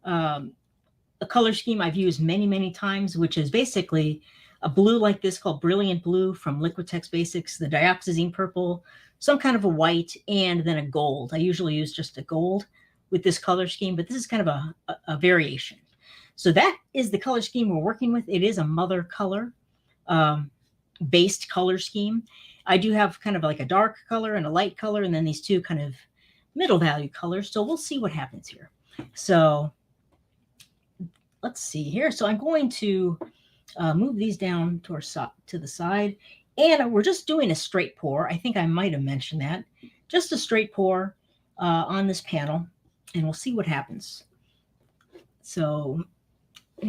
um, a color scheme I've used many, many times, which is basically a blue like this called Brilliant Blue from Liquitex Basics, the dioxazine purple, some kind of a white, and then a gold. I usually use just a gold with this color scheme, but this is kind of a variation. So that is the color scheme we're working with. It is a mother color um, based color scheme. I do have kind of like a dark color and a light color, and then these two kind of middle value colors. So we'll see what happens here. So let's see here. So I'm going to move these down to the side. And we're just doing a straight pour. I think I might have mentioned that. Just a straight pour on this panel, and we'll see what happens. So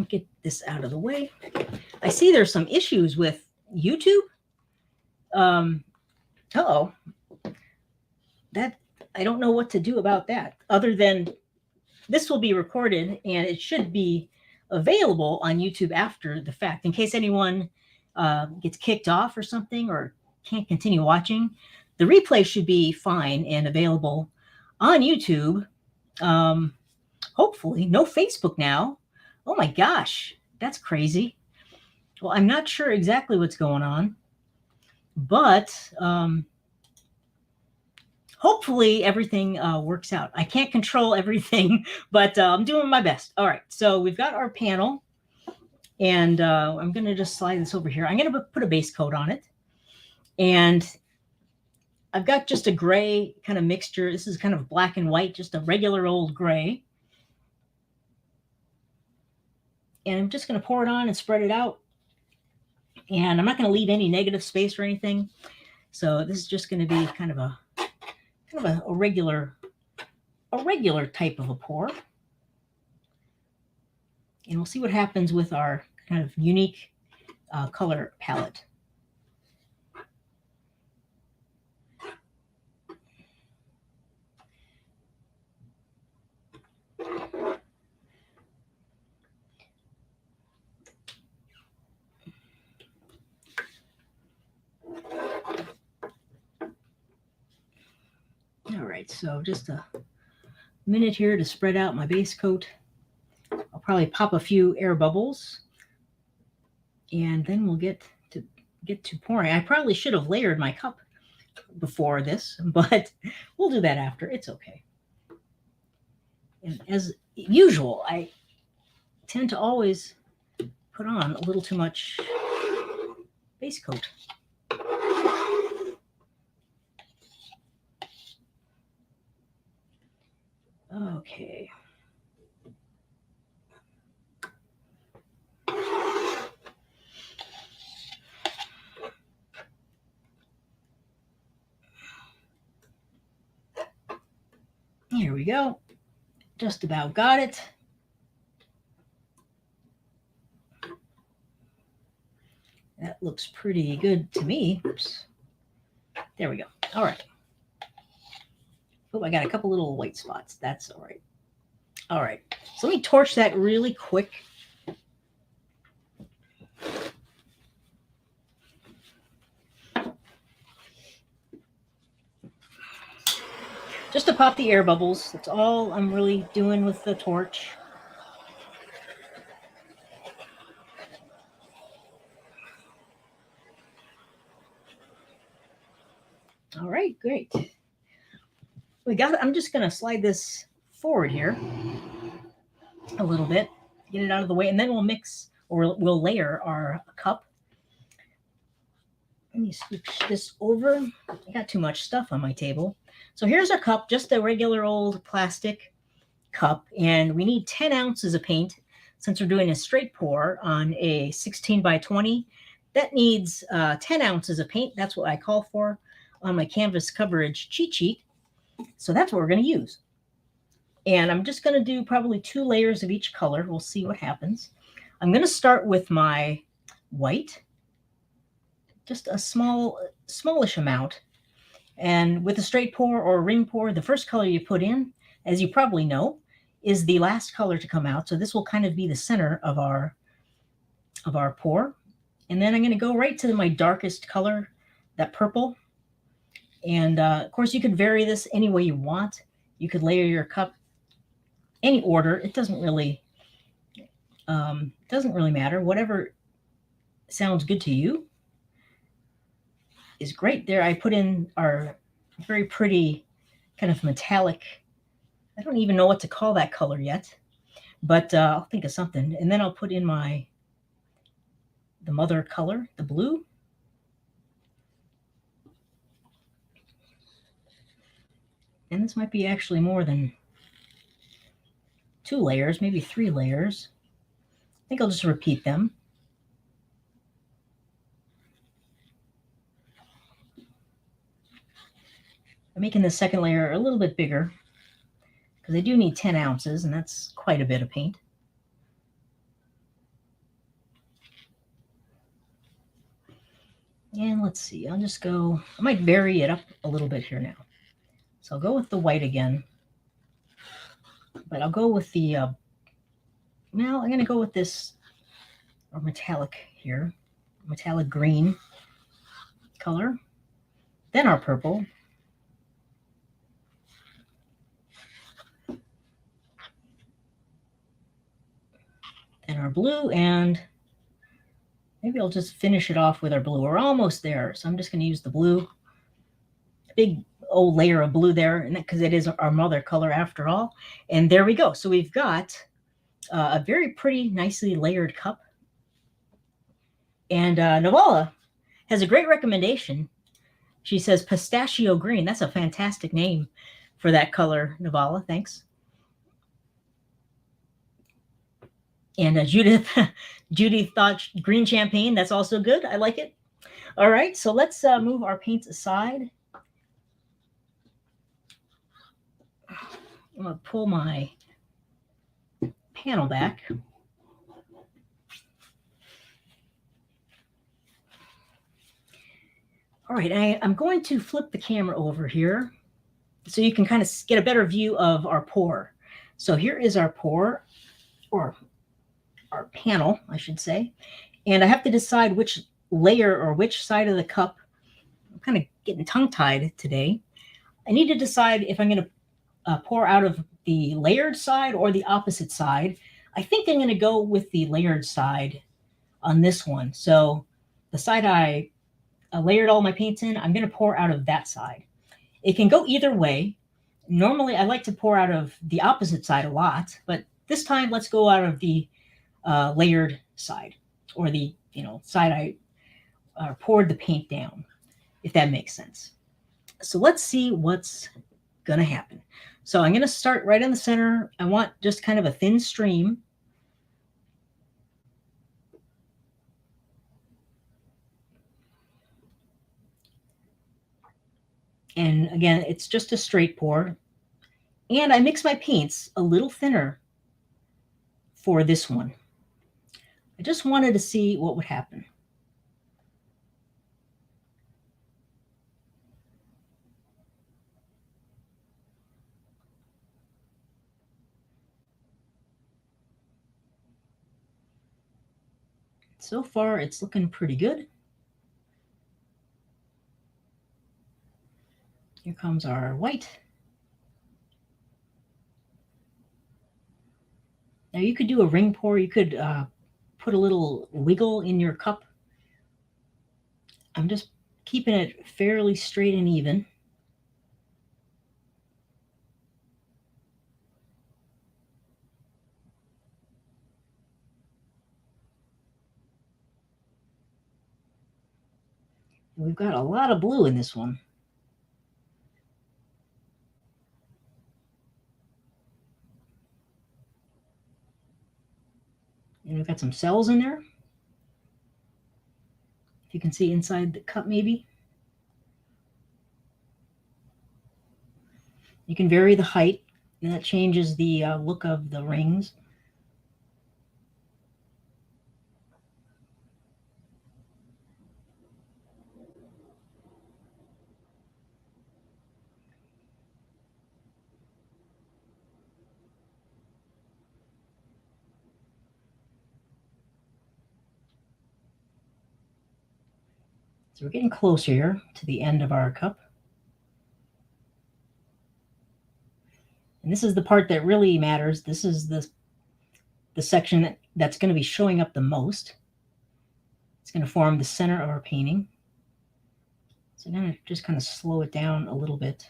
get this out of the way. I see there's some issues with YouTube. Uh-oh. That I don't know what to do about that, other than this will be recorded and it should be available on YouTube after the fact. In case anyone gets kicked off or something or can't continue watching, the replay should be fine and available on YouTube. Hopefully, no Facebook now. Oh my gosh, that's crazy. Well, I'm not sure exactly what's going on, but hopefully everything works out. I can't control everything, but I'm doing my best. All right, so we've got our panel, and I'm going to just slide this over here. I'm going to put a base coat on it, and I've got just a gray kind of mixture. This is kind of black and white, just a regular old gray. And I'm just going to pour it on and spread it out. And I'm not going to leave any negative space or anything. So this is just going to be kind of a regular type of a pour. And we'll see what happens with our kind of unique color palette. All right, so just a minute here to spread out my base coat. I'll probably pop a few air bubbles, and then we'll get to pouring. I probably should have layered my cup before this, but we'll do that after. It's okay. And as usual, I tend to always put on a little too much base coat. Okay. Here we go. Just about got it. That looks pretty good to me. Oops. There we go. All right. Oh, I got a couple little white spots. That's all right. All right. So let me torch that really quick. Just to pop the air bubbles. That's all I'm really doing with the torch. All right, great. I'm just going to slide this forward here a little bit, get it out of the way, and then we'll mix, or we'll layer our cup. Let me switch this over. I got too much stuff on my table. So here's our cup, just a regular old plastic cup, and we need 10 ounces of paint. Since we're doing a straight pour on a 16 by 20, that needs 10 ounces of paint. That's what I call for on my canvas coverage cheat sheet. So that's what we're going to use. And I'm just going to do probably 2 layers of each color. We'll see what happens. I'm going to start with my white, just a smallish amount. And with a straight pour or a ring pour, the first color you put in, as you probably know, is the last color to come out. So this will kind of be the center of our pour. And then I'm going to go right to my darkest color, that purple. And of course, you could vary this any way you want. You could layer your cup any order. It doesn't really matter. Whatever sounds good to you is great. There, I put in our very pretty kind of metallic. I don't even know what to call that color yet, but I'll think of something. And then I'll put in the mother color, the blue. And this might be actually more than 2 layers, maybe 3 layers. I think I'll just repeat them. I'm making the second layer a little bit bigger because I do need 10 ounces, and that's quite a bit of paint. And let's see, I'll just go, I might vary it up a little bit here now. So I'll go with the white again, but I'll go with the, now I'm going to go with this metallic here, metallic green color, then our purple, then our blue, and maybe I'll just finish it off with our blue. We're almost there, so I'm just going to use the blue. Big old layer of blue there, and because it is our mother color after all. And there we go. So we've got a very pretty, nicely layered cup. And Novala has a great recommendation. She says pistachio green. That's a fantastic name for that color, Novala. Thanks. And Judy thought green champagne. That's also good. I like it. All right, so let's move our paints aside. I'm going to pull my panel back. All right, I'm going to flip the camera over here so you can kind of get a better view of our pour. So here is our pour, or our panel, I should say. And I have to decide which layer or which side of the cup. I'm kind of getting tongue-tied today. I need to decide if I'm going to pour out of the layered side or the opposite side. I think I'm going to go with the layered side on this one. So the side I layered all my paints in, I'm going to pour out of that side. It can go either way. Normally, I like to pour out of the opposite side a lot, but this time let's go out of the layered side, or the side I poured the paint down, if that makes sense. So let's see what's going to happen. So I'm going to start right in the center. I want just kind of a thin stream. And again, it's just a straight pour. And I mix my paints a little thinner for this one. I just wanted to see what would happen. So far, it's looking pretty good. Here comes our white. Now you could do a ring pour. You could put a little wiggle in your cup. I'm just keeping it fairly straight and even. And we've got a lot of blue in this one. And we've got some cells in there. If you can see inside the cup, maybe. You can vary the height, and that changes the look of the rings. So we're getting closer here to the end of our cup. And And this is the part that really matters. This is the section that's going to be showing up the most. It's going to form the center of our painting. So I'm going to just kind of slow it down a little bit.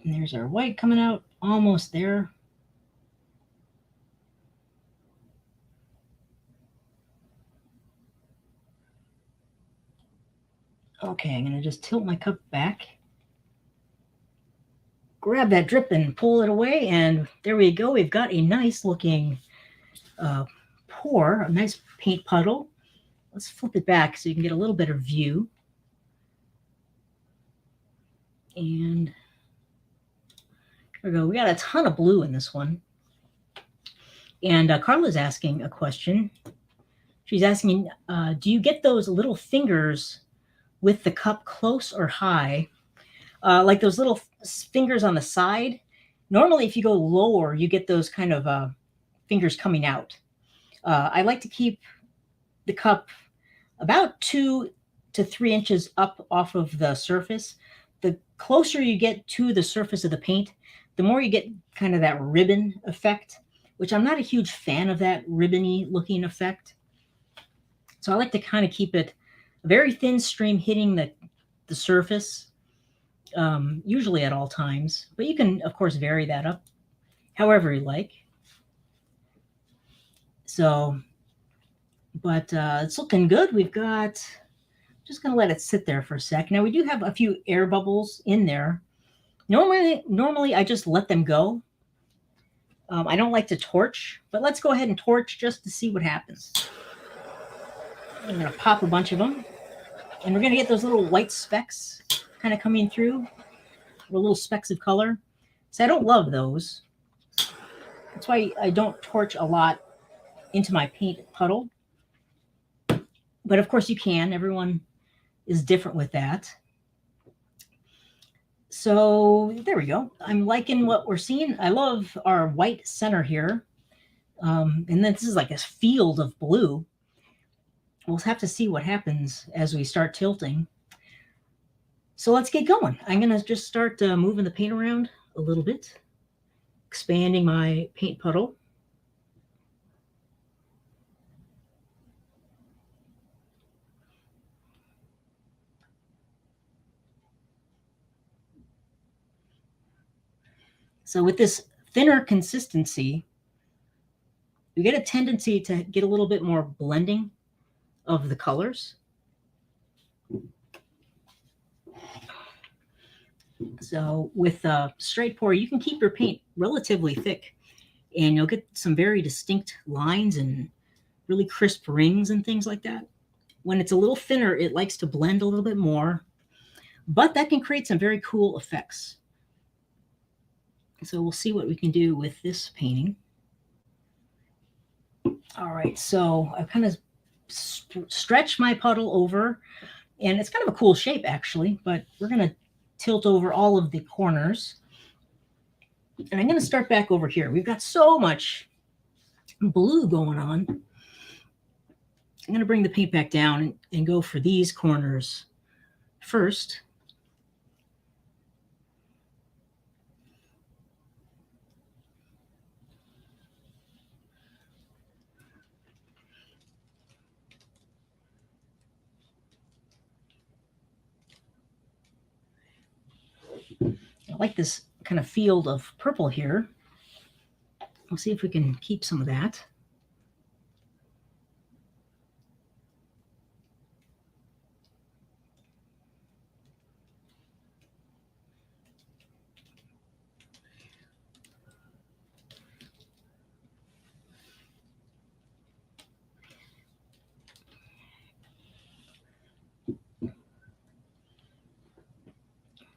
And there's our white coming out, almost there. Okay, I'm going to just tilt my cup back, grab that drip and pull it away, and there we go. We've got a nice looking pour, a nice paint puddle. Let's flip it back so you can get a little better view. And there we go. We got a ton of blue in this one. And Carla's asking a question. She's asking, do you get those little fingers with the cup close or high? Like those little fingers on the side. Normally, if you go lower, you get those kind of fingers coming out. I like to keep the cup about 2 to 3 inches up off of the surface. The closer you get to the surface of the paint, the more you get kind of that ribbon effect, which I'm not a huge fan of, that ribbony looking effect. So I like to kind of keep it a very thin stream hitting the surface, usually at all times. But you can, of course, vary that up however you like. So, but it's looking good. We've got, just going to let it sit there for a sec. Now we do have a few air bubbles in there. Normally I just let them go. I don't like to torch, but let's go ahead and torch just to see what happens. I'm going to pop a bunch of them, and we're going to get those little white specks kind of coming through, or little specks of color. So I don't love those. That's why I don't torch a lot into my paint puddle. But of course you can. Everyone is different with that. So there we go. I'm liking what we're seeing. I love our white center here. And then this is like a field of blue. We'll have to see what happens as we start tilting. So let's get going. I'm going to just start moving the paint around a little bit, expanding my paint puddle. So with this thinner consistency, you get a tendency to get a little bit more blending of the colors. So with a straight pour, you can keep your paint relatively thick, and you'll get some very distinct lines and really crisp rings and things like that. When it's a little thinner, it likes to blend a little bit more, but that can create some very cool effects. So we'll see what we can do with this painting. All right, so I've kind of stretched my puddle over, and it's kind of a cool shape actually, but we're going to tilt over all of the corners. And I'm going to start back over here. We've got so much blue going on. I'm going to bring the paint back down and go for these corners first. I like this kind of field of purple here. We'll see if we can keep some of that.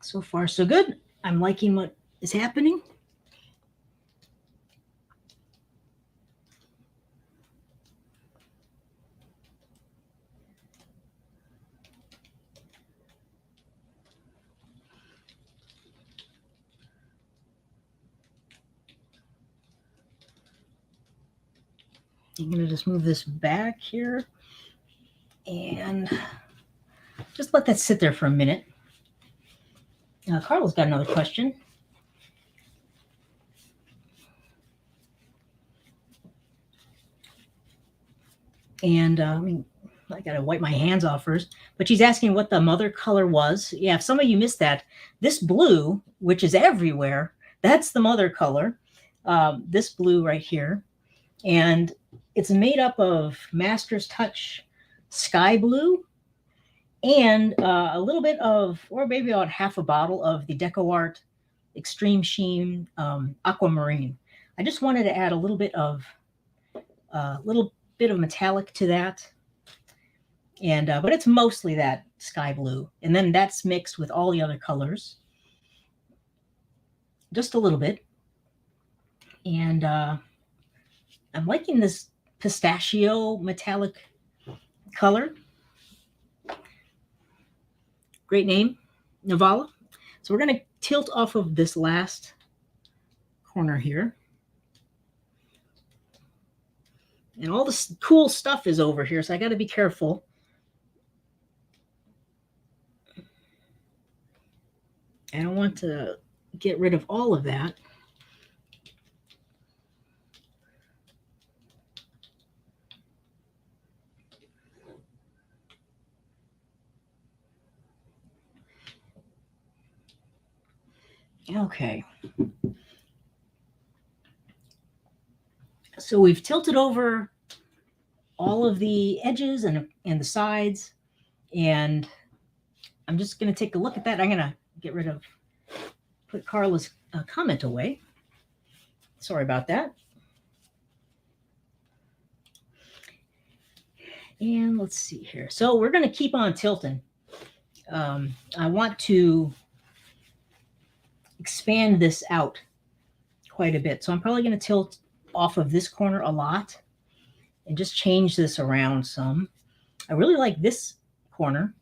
So far, so good. I'm liking what is happening. I'm going to just move this back here and just let that sit there for a minute. Carla's got another question. And I got to wipe my hands off first. But she's asking what the mother color was. Yeah, if some of you missed that, this blue, which is everywhere, that's the mother color. This blue right here. And it's made up of Master's Touch Sky Blue and a little bit of, or maybe about half a bottle of the DecoArt Extreme Sheen Aquamarine. I just wanted to add a little bit of metallic to that, and but it's mostly that sky blue, and then that's mixed with all the other colors, just a little bit. And I'm liking this pistachio metallic color. Great name, Navala. So we're going to tilt off of this last corner here. And all this cool stuff is over here, so I got to be careful. I don't want to get rid of all of that. Okay. So we've tilted over all of the edges and the sides, and I'm just going to take a look at that. I'm going to put Carla's comment away. Sorry about that. And let's see here. So we're going to keep on tilting. I want to expand this out quite a bit. So I'm probably going to tilt off of this corner a lot and just change this around some. I really like this corner,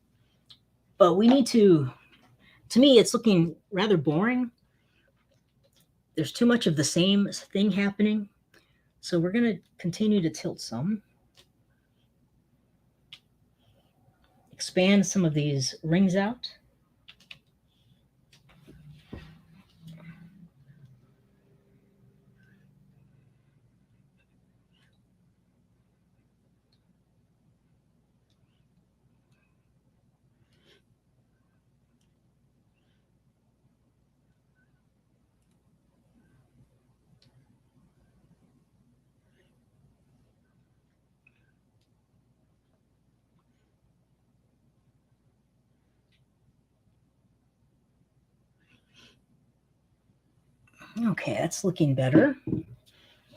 but we need to me, it's looking rather boring. There's too much of the same thing happening. So we're going to continue to tilt some. Expand some of these rings out. Okay, that's looking better. I'm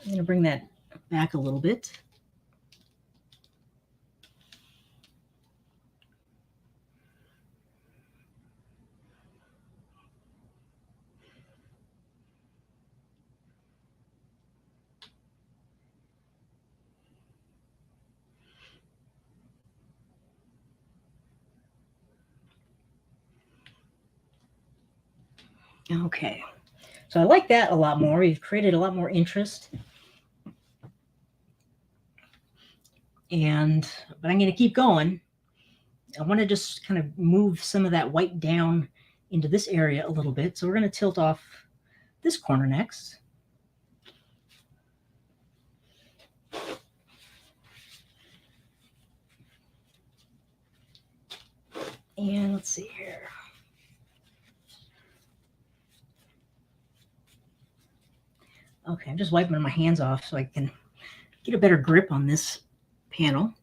going to bring that back a little bit. Okay, so I like that a lot more. We've created a lot more interest. But I'm going to keep going. I want to just kind of move some of that white down into this area a little bit. So we're going to tilt off this corner next. And let's see here. Okay, I'm just wiping my hands off so I can get a better grip on this panel.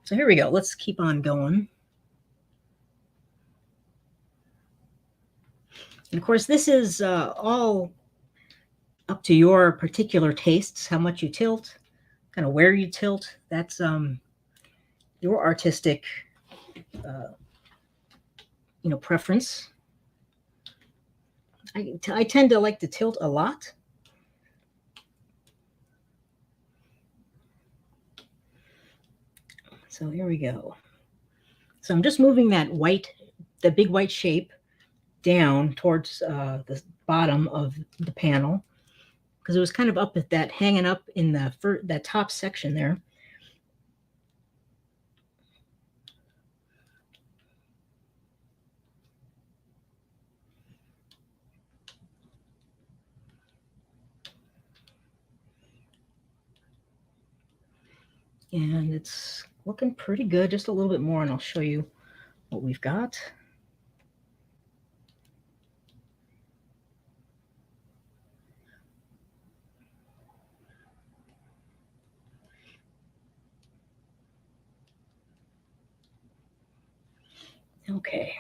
So here we go. Let's keep on going. And of course, this is all up to your particular tastes, how much you tilt, kind of where you tilt. That's your artistic, preference. I tend to like to tilt a lot. So here we go. So I'm just moving the big white shape down towards the bottom of the panel. because it was kind of up at that, hanging up in that top section there. And it's looking pretty good. Just a little bit more and I'll show you what we've got. Okay.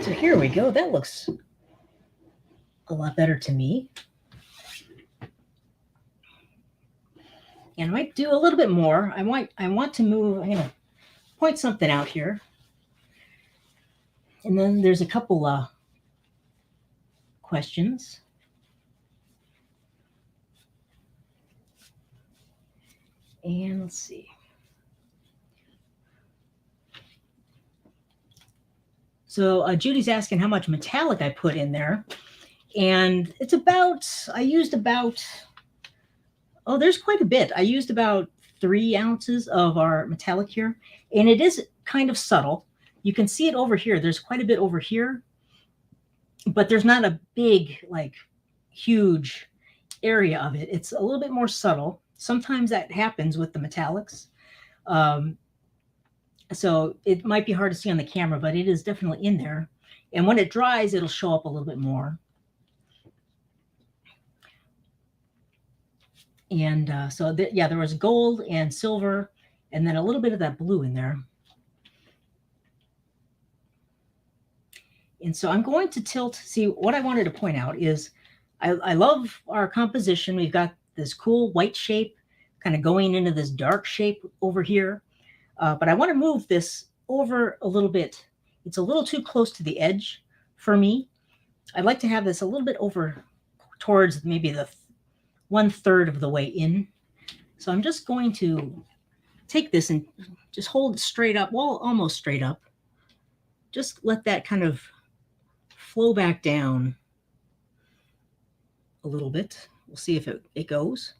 So here we go. That looks a lot better to me. And I might do a little bit more. I want to move, I'm gonna point something out here. And then there's a couple questions. And let's see. So Judy's asking how much metallic I put in there. And it's I used about, oh, there's quite a bit. I used about 3 ounces of our metallic here. And it is kind of subtle. You can see it over here. There's quite a bit over here. But there's not a big, like, huge area of it. It's a little bit more subtle. Sometimes that happens with the metallics. So it might be hard to see on the camera, but it is definitely in there. And when it dries, it'll show up a little bit more. And yeah, there was gold and silver, and then a little bit of that blue in there. And so I'm going to tilt. See, what I wanted to point out is I love our composition. We've got this cool white shape kind of going into this dark shape over here. But I want to move this over a little bit. It's a little too close to the edge for me. I'd like to have this a little bit over towards maybe the 1/3 of the way in. So I'm just going to take this and just hold it straight up, well, almost straight up. Just let that kind of flow back down a little bit. We'll see if it goes.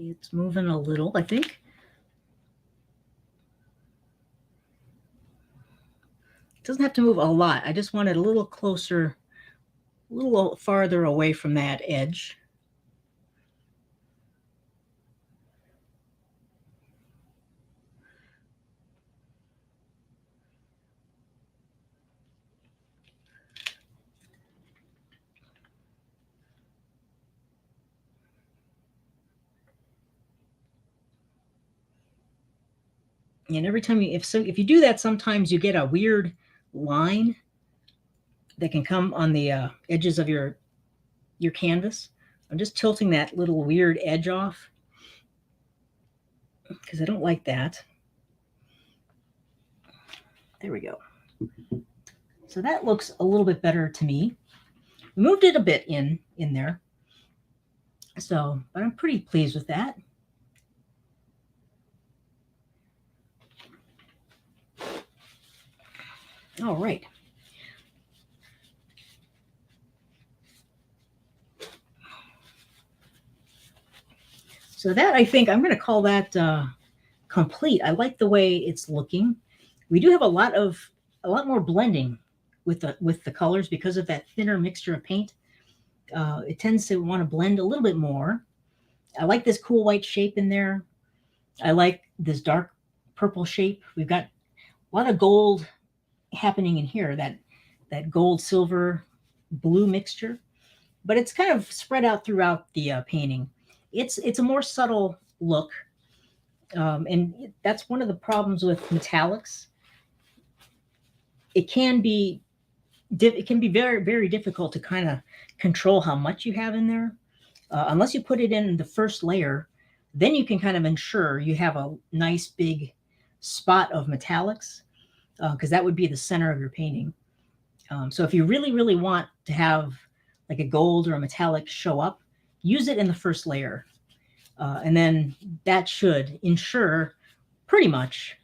It's moving a little, I think. It doesn't have to move a lot. I just want it a little closer, a little farther away from that edge. And every time if you do that, sometimes you get a weird line that can come on the edges of your canvas. I'm just tilting that little weird edge off because I don't like that. There we go. So that looks a little bit better to me. Moved it a bit in there. So, but I'm pretty pleased with that. All right. So that, I think, I'm going to call that complete. I like the way it's looking. We do have a lot more blending with the colors because of that thinner mixture of paint. It tends to want to blend a little bit more. I like this cool white shape in there. I like this dark purple shape. We've got a lot of gold happening in here, that gold, silver, blue mixture. But it's kind of spread out throughout the painting. It's a more subtle look. And that's one of the problems with metallics. It can be it can be very, very difficult to kind of control how much you have in there. Unless you put it in the first layer, then you can kind of ensure you have a nice big spot of metallics, because that would be the center of your painting. So if you really, really want to have like a gold or a metallic show up, use it in the first layer. And then that should ensure pretty much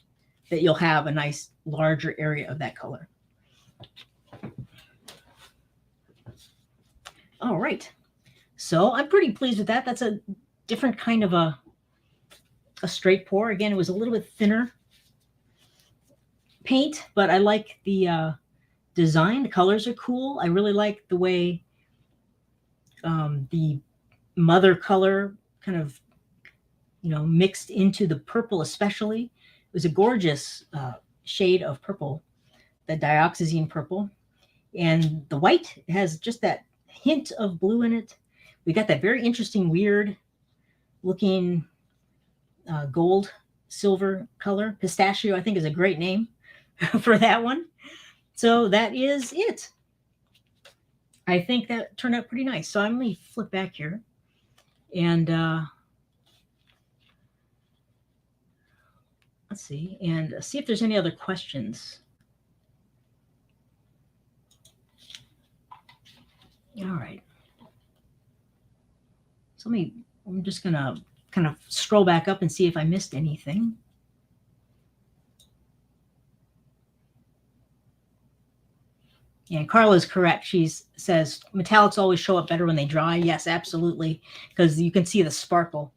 that you'll have a nice larger area of that color. All right. So I'm pretty pleased with that. That's a different kind of a straight pour. Again, it was a little bit thinner paint, but I like the design. The colors are cool. I really like the way the mother color kind of, mixed into the purple especially. It was a gorgeous shade of purple, the dioxazine purple. And the white has just that hint of blue in it. We got that very interesting, weird looking gold silver color. Pistachio, I think, is a great name for that one. So that is it. I think that turned out pretty nice. So I'm going to flip back here and let's see, and see if there's any other questions. All right. So I'm just going to kind of scroll back up and see if I missed anything. Yeah, Carla's correct. She says metallics always show up better when they dry. Yes, absolutely, because you can see the sparkle.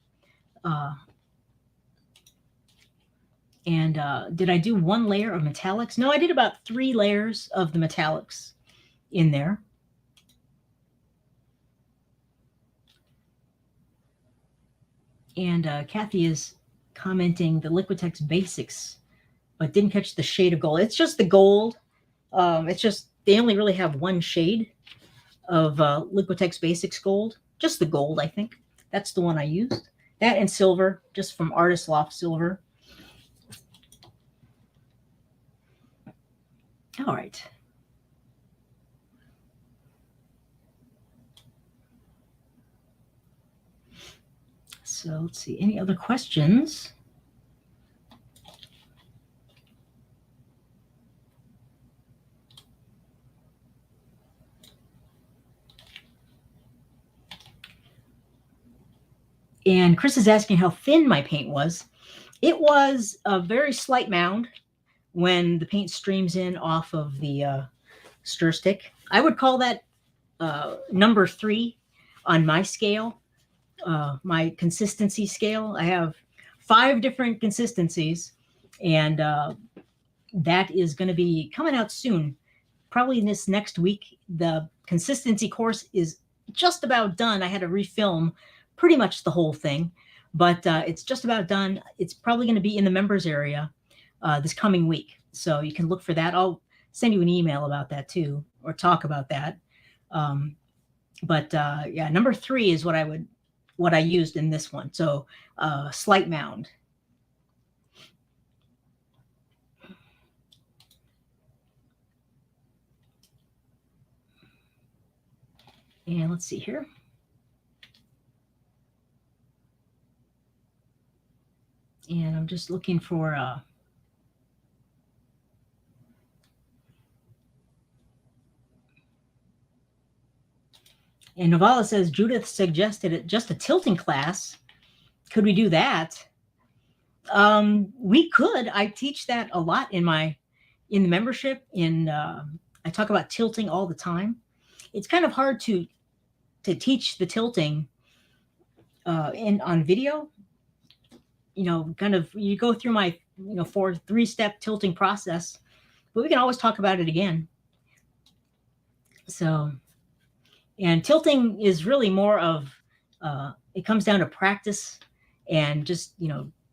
And did I do one layer of metallics? No, I did about 3 layers of the metallics in there. And Kathy is commenting the Liquitex Basics, but didn't catch the shade of gold. It's just the gold. It's just they only really have one shade of Liquitex Basics gold. Just the gold, I think. That's the one I used. That and silver, just from Artist Loft Silver. All right. So let's see. Any other questions? And Chris is asking how thin my paint was. It was a very slight mound when the paint streams in off of the stir stick. I would call that number 3 on my scale, my consistency scale. I have 5 different consistencies, and that is going to be coming out soon. Probably in this next week. The consistency course is just about done. I had to refilm pretty much the whole thing, but it's just about done. It's probably going to be in the members area this coming week. So you can look for that. I'll send you an email about that too, or talk about that. But yeah, number 3 is what I used in this one. So slight mound. And let's see here. And I'm just looking for and Novala says Judith suggested it just a tilting class. Could we do that? We could. I teach that a lot in the membership. I talk about tilting all the time. It's kind of hard to teach the tilting on video. Kind of you go through my 3-step tilting process, but we can always talk about it again. So, and tilting is really more of it comes down to practice and just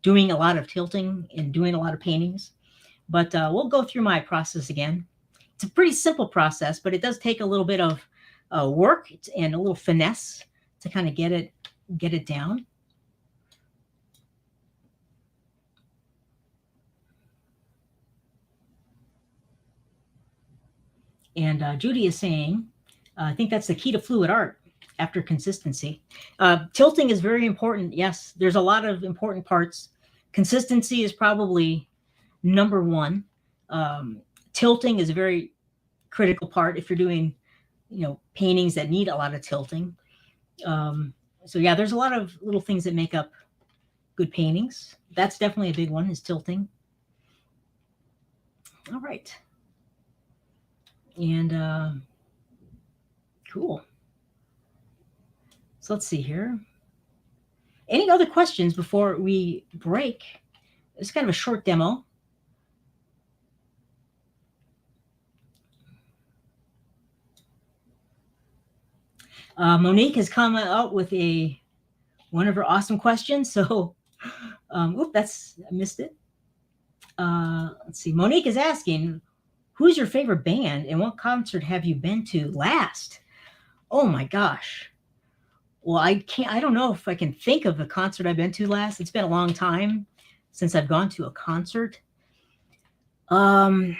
doing a lot of tilting and doing a lot of paintings. But we'll go through my process again. It's a pretty simple process, but it does take a little bit of work and a little finesse to kind of get it down. And Judy is saying, I think that's the key to fluid art after consistency. Tilting is very important. Yes, there's a lot of important parts. Consistency is probably number one. Tilting is a very critical part if you're doing, paintings that need a lot of tilting. So yeah, there's a lot of little things that make up good paintings. That's definitely a big one, is tilting. All right. And cool. So let's see here. Any other questions before we break? It's kind of a short demo. Monique has come out with one of her awesome questions. So, I missed it. Let's see. Monique is asking, who's your favorite band and what concert have you been to last? Oh my gosh. Well, I don't know if I can think of a concert I've been to last. It's been a long time since I've gone to a concert. The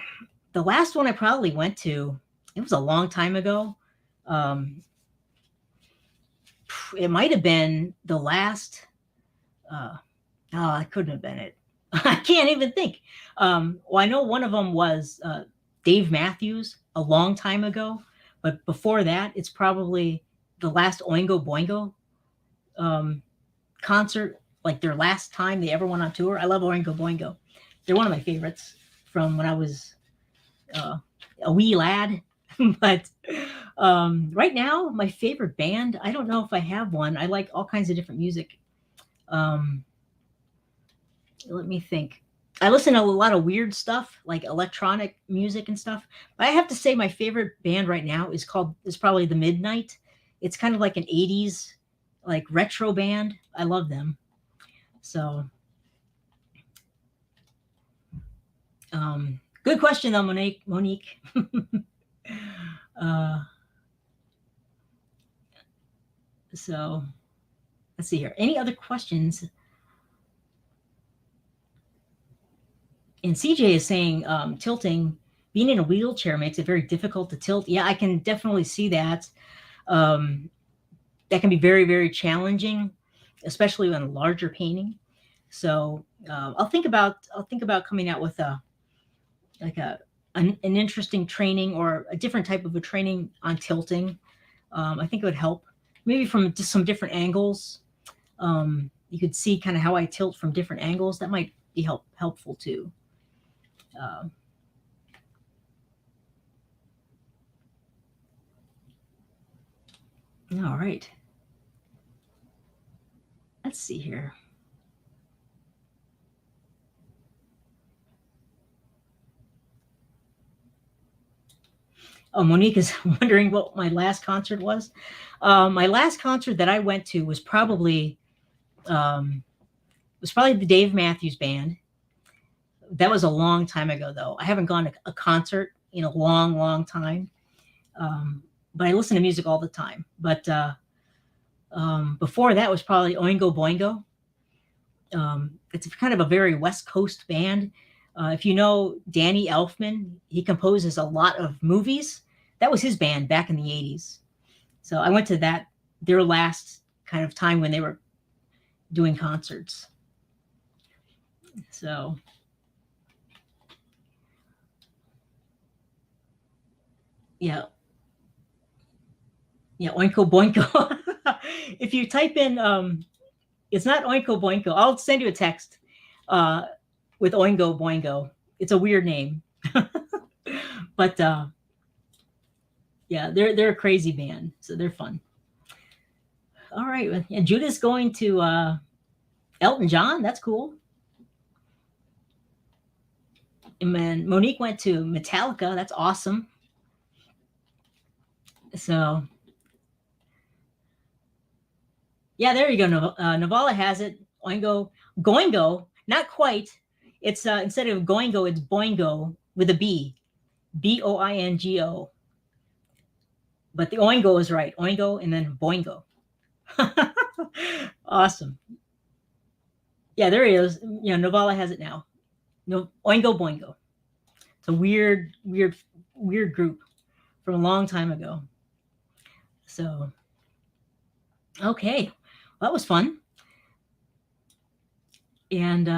last one I probably went to, it was a long time ago. It might have been the last, it couldn't have been it. I can't even think. Well, I know one of them was Dave Matthews a long time ago, but before that, it's probably the last Oingo Boingo concert, like their last time they ever went on tour. I love Oingo Boingo. They're one of my favorites from when I was a wee lad. But right now, my favorite band, I don't know if I have one. I like all kinds of different music. Let me think. I listen to a lot of weird stuff, like electronic music and stuff. But I have to say my favorite band right now is probably The Midnight. It's kind of like an 80s like retro band. I love them. So good question though, Monique. So let's see here. Any other questions? And CJ is saying tilting, being in a wheelchair makes it very difficult to tilt. Yeah, I can definitely see that. That can be very, very challenging, especially on a larger painting. So I'll think about coming out with an interesting training or a different type of a training on tilting. I think it would help, maybe from just some different angles. You could see kind of how I tilt from different angles. That might be helpful too. All right. Let's see here. Oh, Monique is wondering what my last concert was. My last concert that I went to was probably the Dave Matthews Band. That was a long time ago, though. I haven't gone to a concert in a long, long time. But I listen to music all the time. But before that was probably Oingo Boingo. It's kind of a very West Coast band. If you know Danny Elfman, he composes a lot of movies. That was his band back in the 80s. So I went to their last kind of time when they were doing concerts. So yeah. Yeah, Oinko Boinko. If you type in it's not Oinko Boinko. I'll send you a text with Oingo Boingo. It's a weird name. But yeah, they're a crazy band, so they're fun. All right, and Judah's going to Elton John. That's cool. And then Monique went to Metallica. That's awesome. So yeah, there you go. Navala has it. Oingo Goingo. Not quite. It's instead of Goingo, it's Boingo with a B. Boingo. But the Oingo is right. Oingo and then Boingo. Awesome. Yeah, there he is. Navala has it now. No, Oingo Boingo. It's a weird group. from a long time ago. So, okay, well, that was fun. And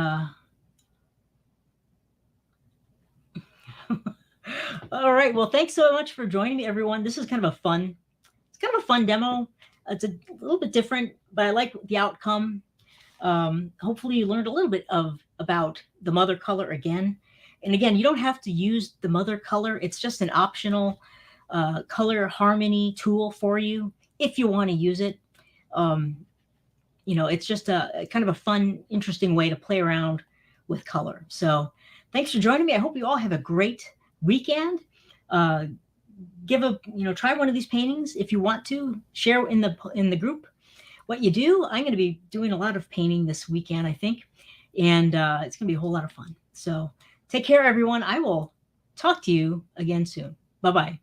all right, well, thanks so much for joining me, everyone. This is kind of a fun, it's kind of a fun demo. It's a little bit different, but I like the outcome. Hopefully you learned a little bit about the mother color again. And again, you don't have to use the mother color. It's just an optional color harmony tool for you if you want to use it. Um, it's just a kind of a fun, interesting way to play around with color. So thanks for joining me. I hope you all have a great weekend. Uh, try one of these paintings if you want to. Share in the group what you do. I'm going to be doing a lot of painting this weekend, I think, and it's going to be a whole lot of fun. So take care, everyone. I will talk to you again soon. Bye-bye.